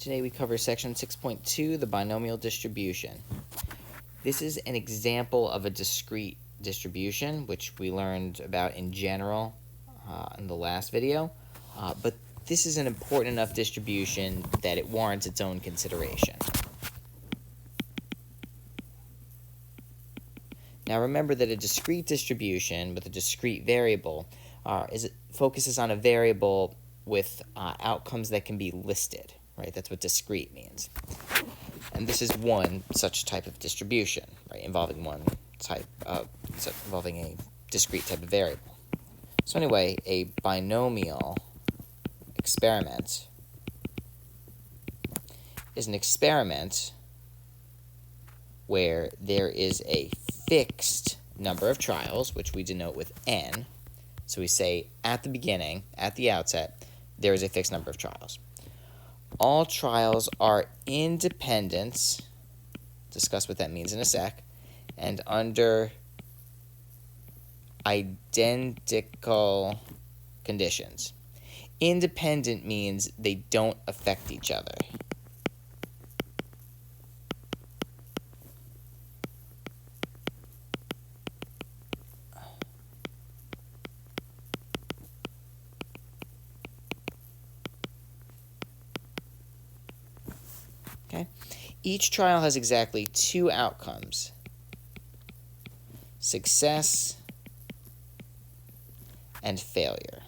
Today we cover section 6.2, the binomial distribution. This is an example of a discrete distribution, which we learned about in general in the last video, but this is an important enough distribution that it warrants its own consideration. Now remember that a discrete distribution with a discrete variable focuses on a variable with outcomes that can be listed. Right, that's what discrete means. And this is one such type of distribution, right, involving involving a discrete type of variable. So anyway, a binomial experiment is an experiment where there is a fixed number of trials, which we denote with n. So we say at the beginning, at the outset, there is a fixed number of trials. All trials are independent, discuss what that means in a sec, and under identical conditions. Independent means they don't affect each other. Okay. Each trial has exactly two outcomes: success and failure.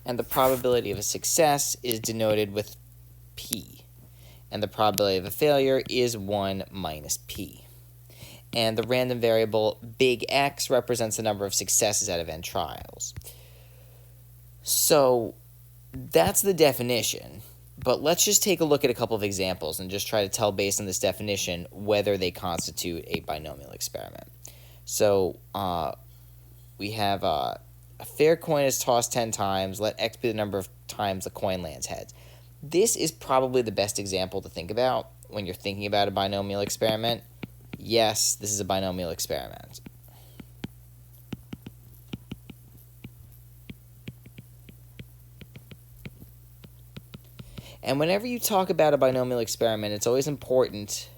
And the probability of a success is denoted with p. And the probability of a failure is 1 minus p. And the random variable big X represents the number of successes out of n trials. So that's the definition. But let's just take a look at a couple of examples and just try to tell based on this definition whether they constitute a binomial experiment. So we have a fair coin is tossed 10 times. Let X be the number of times the coin lands heads. This is probably the best example to think about when you're thinking about a binomial experiment. Yes, this is a binomial experiment. And whenever you talk about a binomial experiment, it's always important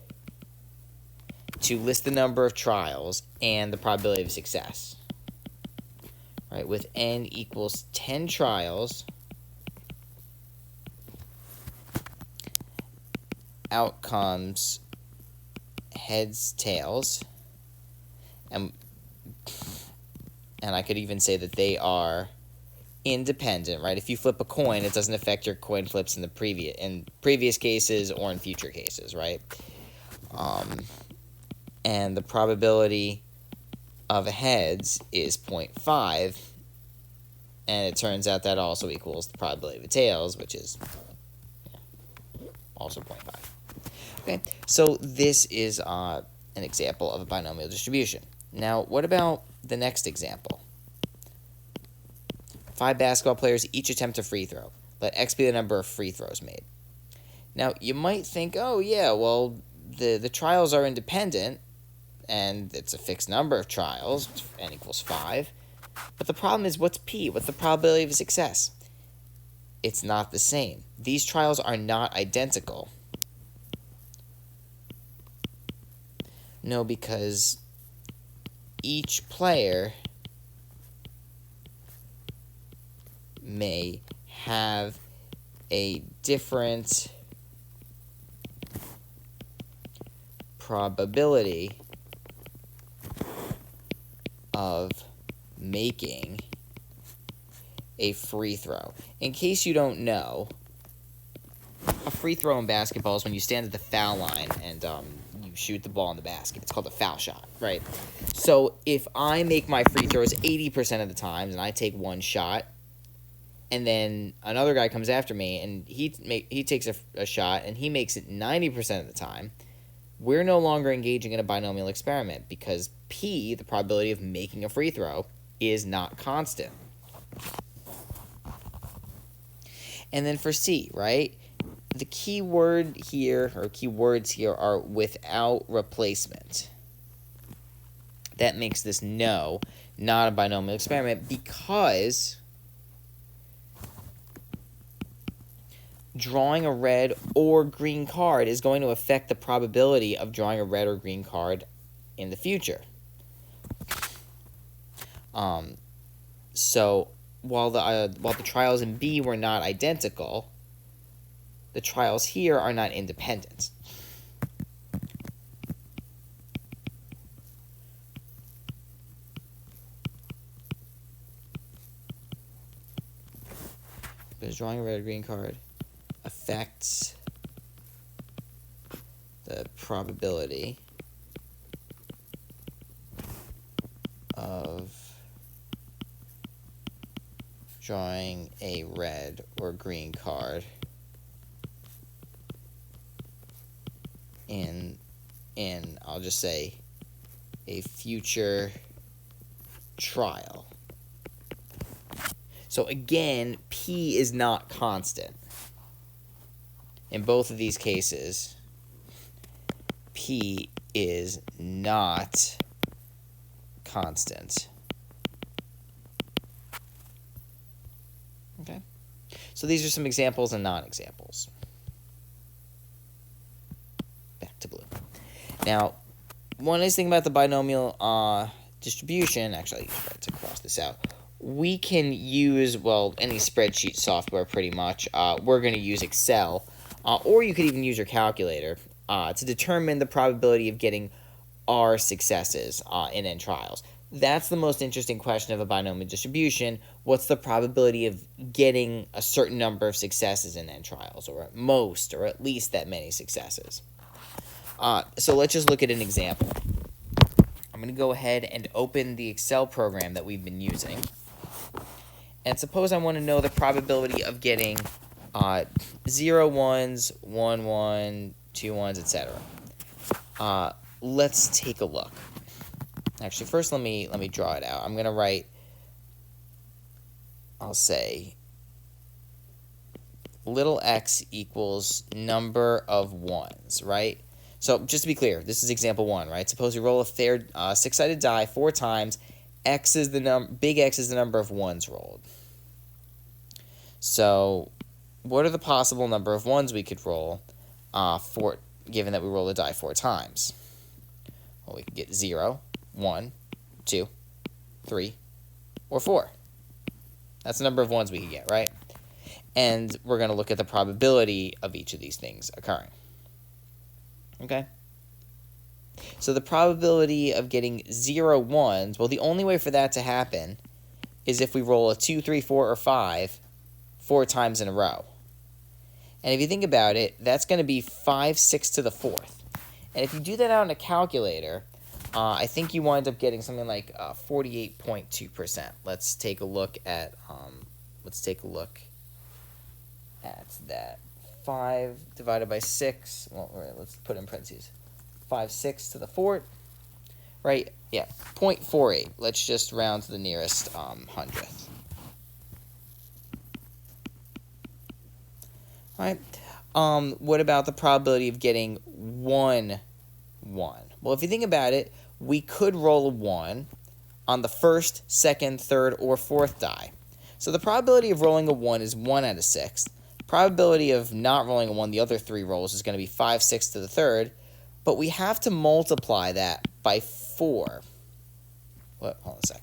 to list the number of trials and the probability of success. Right, with n equals 10 trials, outcomes heads, tails, and I could even say that they are independent, right? If you flip a coin, it doesn't affect your coin flips in previous cases or in future cases, right? And the probability of heads is 0.5, and it turns out that also equals the probability of tails, which is also 0.5. Okay, so this is an example of a binomial distribution. Now, what about the next example? 5 basketball players each attempt a free throw. Let X be the number of free throws made. Now, you might think, oh yeah, well, the trials are independent, and it's a fixed number of trials, n equals 5. But the problem is, what's p? What's the probability of success? It's not the same. These trials are not identical. No, because each player may have a different probability of making a free throw. In case you don't know, a free throw in basketball is when you stand at the foul line and you shoot the ball in the basket. It's called a foul shot, right? So if I make my free throws 80% of the times and I take one shot, and then another guy comes after me and he takes a shot and he makes it 90% of the time, we're no longer engaging in a binomial experiment because p, the probability of making a free throw, is not constant. And then for c, right? The key word here, or keywords here, are without replacement. That makes this not a binomial experiment, because drawing a red or green card is going to affect the probability of drawing a red or green card in the future. So while the trials in B were not identical, the trials here are not independent. Because drawing a red or green card affects the probability of drawing a red or green card in I'll just say a future trial. So again, P is not constant. In both of these cases, P is not constant. Okay? So these are some examples and non-examples. Back to blue. Now, one nice thing about the binomial distribution, actually, to cross this out, we can use, well, any spreadsheet software pretty much. We're going to use Excel, or you could even use your calculator to determine the probability of getting R successes in N trials. That's the most interesting question of a binomial distribution. What's the probability of getting a certain number of successes in N trials, or at most, or at least that many successes? So let's just look at an example. I'm going to go ahead and open the Excel program that we've been using. And suppose I want to know the probability of getting 0 ones, 1 1, 2 ones, etc. Let's take a look. Actually, first let me draw it out. I'm going to write, I'll say, little x equals number of ones, right? So just to be clear, this is example 1, right? Suppose we roll a six-sided die 4 times. X is the big X is the number of ones rolled. So what are the possible number of ones we could roll given that we roll the die 4 times? Well, we could get 0, 1, 2, 3, or 4. That's the number of ones we could get, right? And we're going to look at the probability of each of these things occurring. Okay? So the probability of getting 0 ones, well, the only way for that to happen is if we roll a 2, 3, 4, or 5 4 times in a row. And if you think about it, that's going to be 5 6 to the 4th. And if you do that out in a calculator, I think you wind up getting something like 48.2%. Let's take a look at that. 5 divided by 6. Well, let's put it in parentheses. 5 6 to the 4th. Right? Yeah, 0.48. Let's just round to the nearest hundredth. All right. What about the probability of getting 1 1? Well, if you think about it, we could roll a 1 on the first, second, third, or fourth die. So the probability of rolling a 1 is 1 out of 6. Probability of not rolling a 1, the other 3 rolls, is going to be 5 6 to the 3rd. But we have to multiply that by 4. Hold on a sec.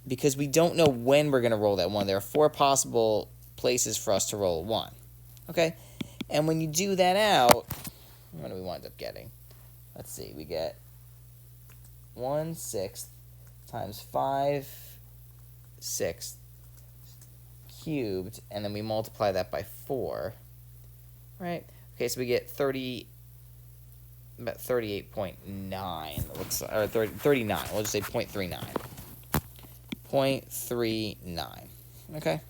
Because we don't know when we're going to roll that 1. There are 4 possible places for us to roll a 1. Okay? And when you do that out, what do we wind up getting? Let's see. We get 1/6 times 5 6 cubed, and then we multiply that by 4. Right? Okay, so we get about 38.9, or 39. We'll just say 0.39. 0.39. Okay.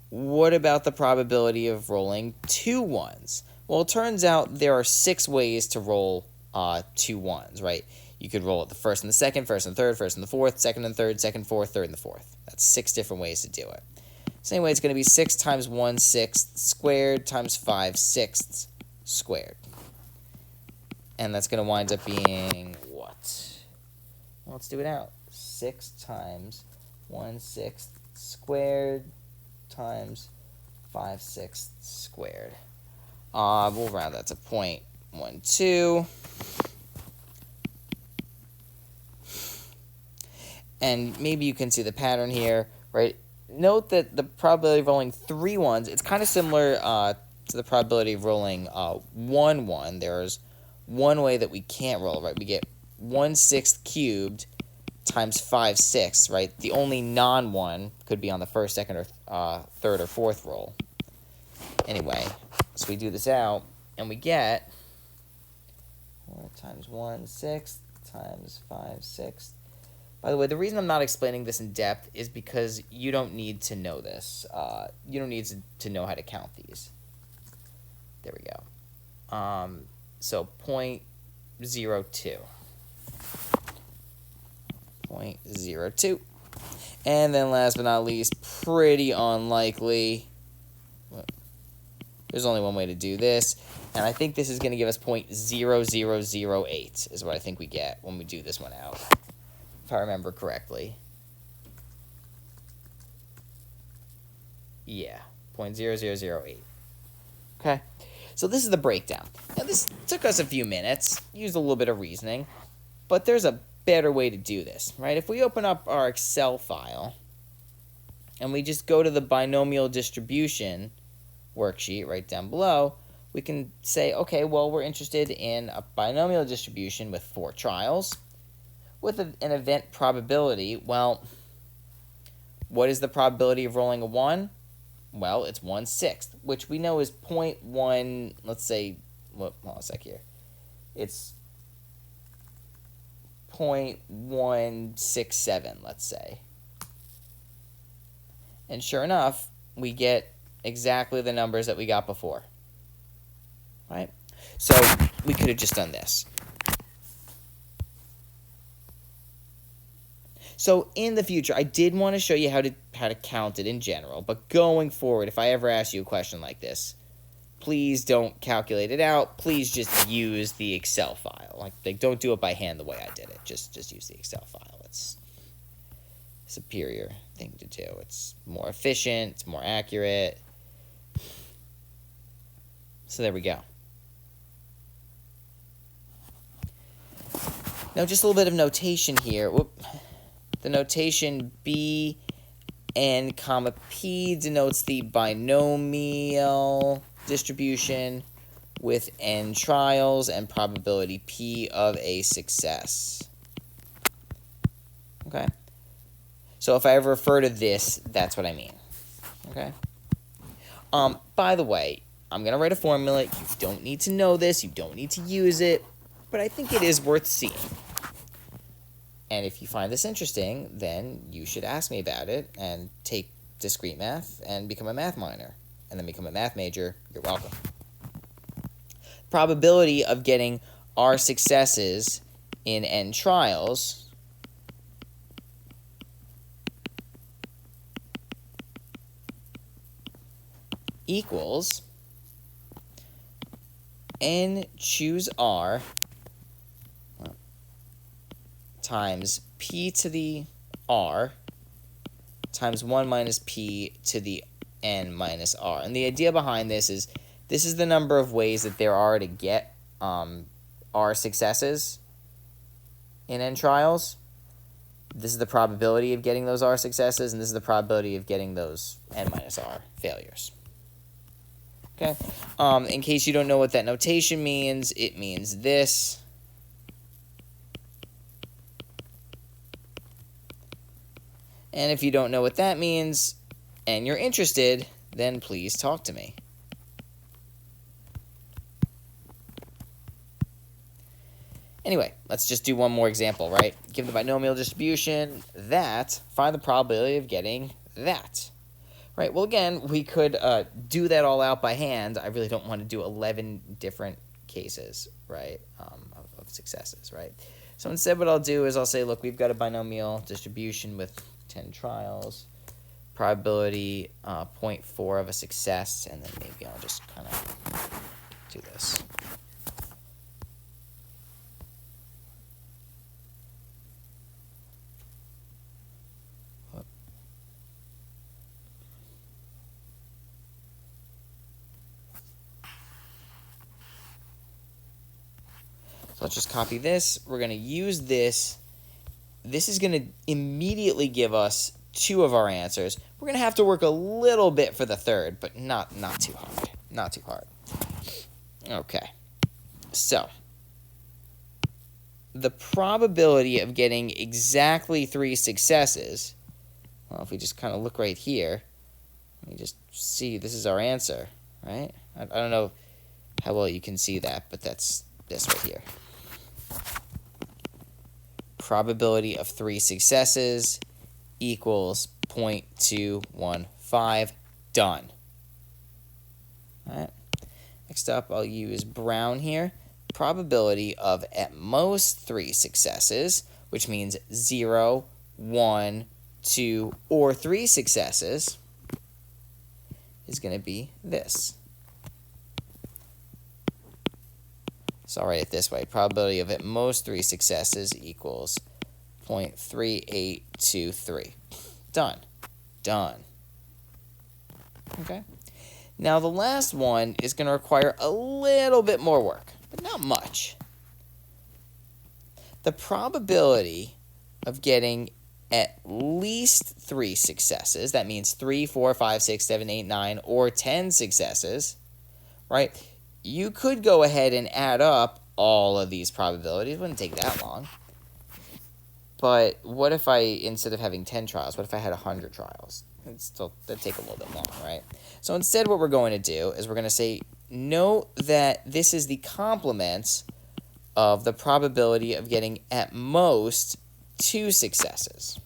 What about the probability of rolling 2 1s? Well, it turns out there are 6 ways to roll 2 1s, right? You could roll it the first and the second, first and third, first and the fourth, second and third, second, fourth, third and the fourth. That's 6 different ways to do it. So anyway, it's going to be 6 times 1/6 squared times 5/6 squared. And that's going to wind up being what? Well, let's do it out. 6 times 1/6 squared times 5/6 squared. We'll round that to 0.12. And maybe you can see the pattern here, right? Note that the probability of rolling 3 ones, it's kind of similar to the probability of rolling 1 1. There's one way that we can't roll, right? We get 1/6 cubed times 5/6, right? The only non-1 could be on the first, second, or third or fourth roll. Anyway, so we do this out, and we get 4 times 1/6 times 5/6. By the way, the reason I'm not explaining this in depth is because you don't need to know this. You don't need to know how to count these. There we go. So 0.02. 0.02. And then last but not least, pretty unlikely. There's only one way to do this. And I think this is going to give us 0.0008 is what I think we get when we do this one out, if I remember correctly. Yeah, 0.0008. Okay, so this is the breakdown. Now this took us a few minutes, used a little bit of reasoning, but there's a better way to do this, right? If we open up our Excel file and we just go to the binomial distribution worksheet right down below, we can say, okay, well, we're interested in a binomial distribution with 4 trials with an event probability. Well, what is the probability of rolling a 1? Well, it's 1/6, which we know is 0.1, let's say, hold on a sec here. It's 0.167, let's say. And sure enough, we get exactly the numbers that we got before, right? So we could have just done this. So in the future, I did want to show you how to count it in general, but going forward, if I ever ask you a question like this, please don't calculate it out. Please just use the Excel file. Like don't do it by hand the way I did it. Just use the Excel file. It's a superior thing to do. It's more efficient. It's more accurate. So there we go. Now just a little bit of notation here. The notation B n comma P denotes the binomial distribution with n trials and probability P of a success. Okay? So if I ever refer to this, that's what I mean. Okay? By the way, I'm going to write a formula. You don't need to know this. You don't need to use it. But I think it is worth seeing. And if you find this interesting, then you should ask me about it and take discrete math and become a math minor. And then become a math major. You're welcome. Probability of getting R successes in n trials equals n choose R times P to the R times 1 minus P to the n minus R. And the idea behind this is the number of ways that there are to get R successes in n trials. This is the probability of getting those R successes, and this is the probability of getting those n minus R failures. Okay. In case you don't know what that notation means, it means this. And if you don't know what that means and you're interested, then please talk to me. Anyway, let's just do one more example, right? Give the binomial distribution that, find the probability of getting that. Right, well, again, we could do that all out by hand. I really don't want to do 11 different cases, right, of successes, right? So instead what I'll do is I'll say, look, we've got a binomial distribution with 10 trials, probability 0.4 of a success, and then maybe I'll just kind of do this. let's just copy this. We're going to use this. This is going to immediately give us 2 of our answers. We're going to have to work a little bit for the third, but not too hard. Not too hard. Okay. So, the probability of getting exactly 3 successes, well, if we just kind of look right here, let me just see, this is our answer, right? I don't know how well you can see that, but that's this right here. Probability of 3 successes equals 0.215. Done. All right. Next up, I'll use brown here. Probability of at most 3 successes, which means 0, 1, 2, or 3 successes, is going to be this. So I'll write it this way. Probability of at most 3 successes equals 0.3823. Done. Done. Okay. Now the last one is going to require a little bit more work, but not much. The probability of getting at least 3 successes, that means 3, 4, 5, 6, 7, 8, 9, or 10 successes, right? You could go ahead and add up all of these probabilities. It wouldn't take that long. But what if I, instead of having 10 trials, what if I had 100 trials? That'd take a little bit long, right? So instead what we're going to do is we're going to say, note that this is the complement of the probability of getting at most 2 successes.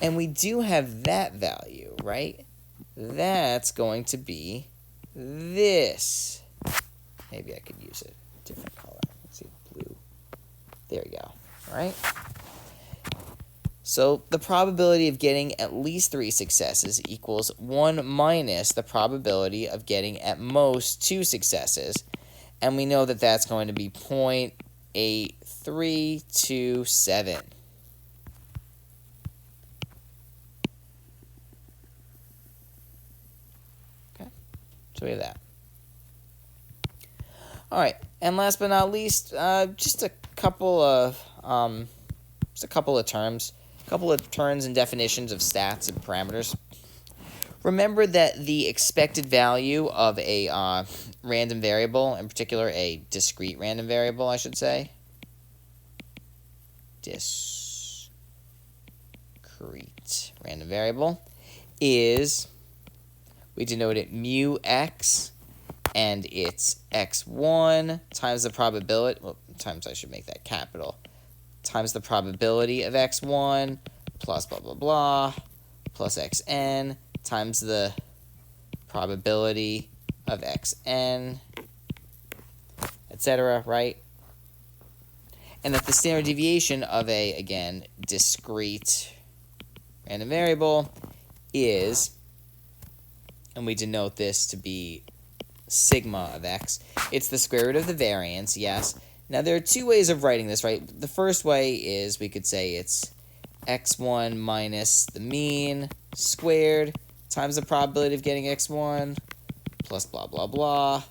And we do have that value, right? That's going to be this. Maybe I could use a different color. Let's see, blue. There we go. All right. So the probability of getting at least 3 successes equals 1 minus the probability of getting at most 2 successes. And we know that that's going to be 0.8327. Okay, so we have that. All right, and last but not least, just a couple of terms. A couple of terms and definitions of stats and parameters. Remember that the expected value of a random variable, in particular a discrete random variable, I should say. Discrete random variable is, we denote it mu x, and it's x1 times the probability, well, times I should make that capital, times the probability of x1 plus blah, blah, blah, plus xn times the probability of xn, etc., right? And that the standard deviation of a, again, discrete random variable is, and we denote this to be sigma of x, it's the square root of the variance, yes. Now, there are 2 ways of writing this, right? The first way is we could say it's x1 minus the mean squared times the probability of getting x1 plus blah, blah, blah,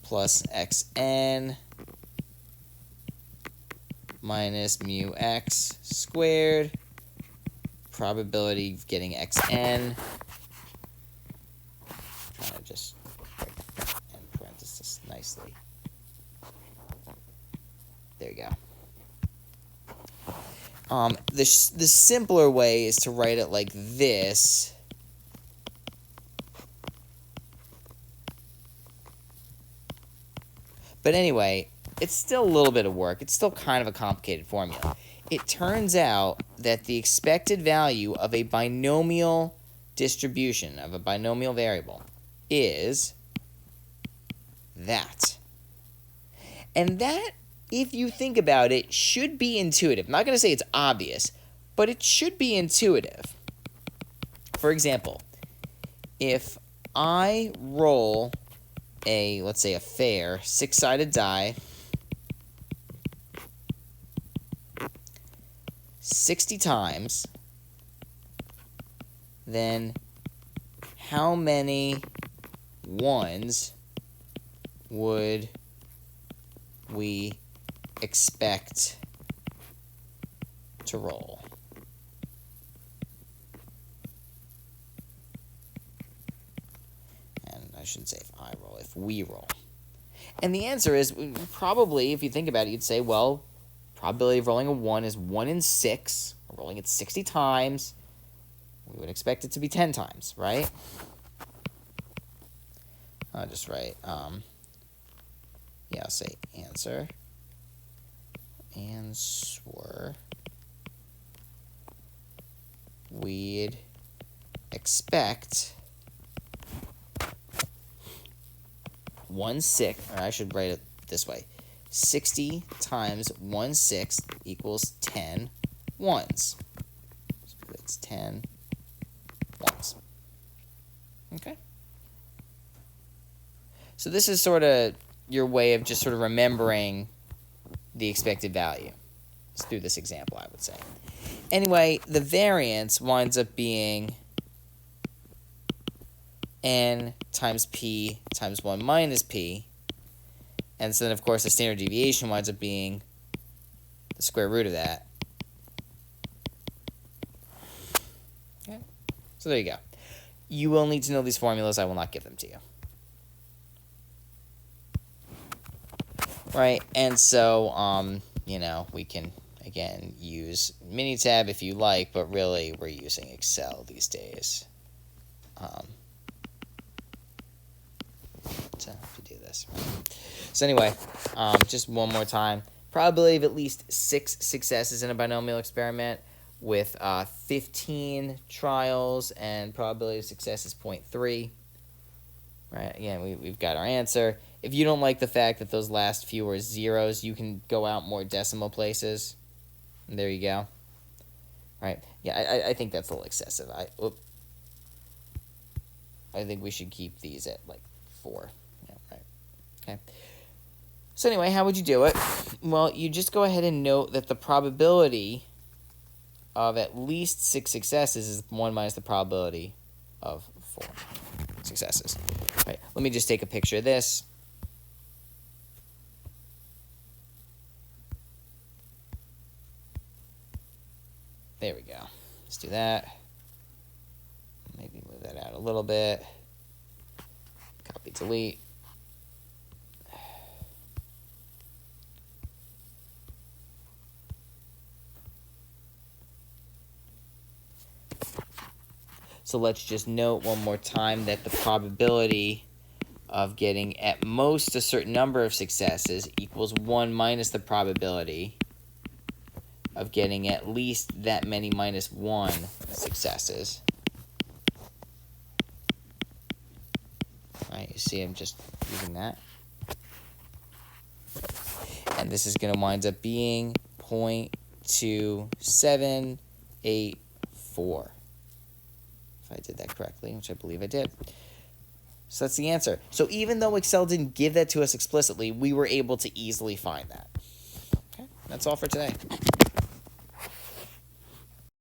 plus xn minus mu x squared, probability of getting xn. I'm trying to just break that in parentheses nicely. There you go. The simpler way is to write it like this. But anyway, it's still a little bit of work. It's still kind of a complicated formula. It turns out that the expected value of a binomial distribution, of a binomial variable, is that. And that, if you think about it, should be intuitive. I'm not going to say it's obvious, but it should be intuitive. For example, if I roll a, let's say, a fair 6-sided die 60 times, then how many ones would we expect to roll. And I shouldn't say if I roll, if we roll. And the answer is probably, if you think about it, you'd say, well, probability of rolling a 1 is 1 in 6. We're rolling it 60 times. We would expect it to be 10 times, right? I'll just write, I'll say answer. We'd expect 1/6, or I should write it this way. 60 times 1/6 equals 10 ones. So it's 10 ones. Okay? So this is sort of your way of just sort of remembering the expected value. It's through this example, I would say. Anyway, the variance winds up being n times p times 1 minus p. And so then, of course, the standard deviation winds up being the square root of that. Okay. So there you go. You will need to know these formulas. I will not give them to you. Right, and so, we can, again, use Minitab if you like, but really we're using Excel these days to do this. So anyway, just one more time. Probability of at least 6 successes in a binomial experiment with 15 trials, and probability of success is 0.3. Right, again, we've got our answer. If you don't like the fact that those last few are zeros, you can go out more decimal places. And there you go. Right, yeah, I think that's a little excessive. I think we should keep these at like 4. Yeah, right. Okay. So anyway, how would you do it? Well, you just go ahead and note that the probability of at least 6 successes is 1 minus the probability of 4 successes. Right. Let me just take a picture of this. There we go. Let's do that. Maybe move that out a little bit. Copy, delete. So let's just note one more time that the probability of getting at most a certain number of successes equals 1 minus the probability of getting at least that many minus 1 successes. Right, you see I'm just using that. And this is going to wind up being 0.2784. If I did that correctly, which I believe I did. So that's the answer. So even though Excel didn't give that to us explicitly, we were able to easily find that. Okay, that's all for today.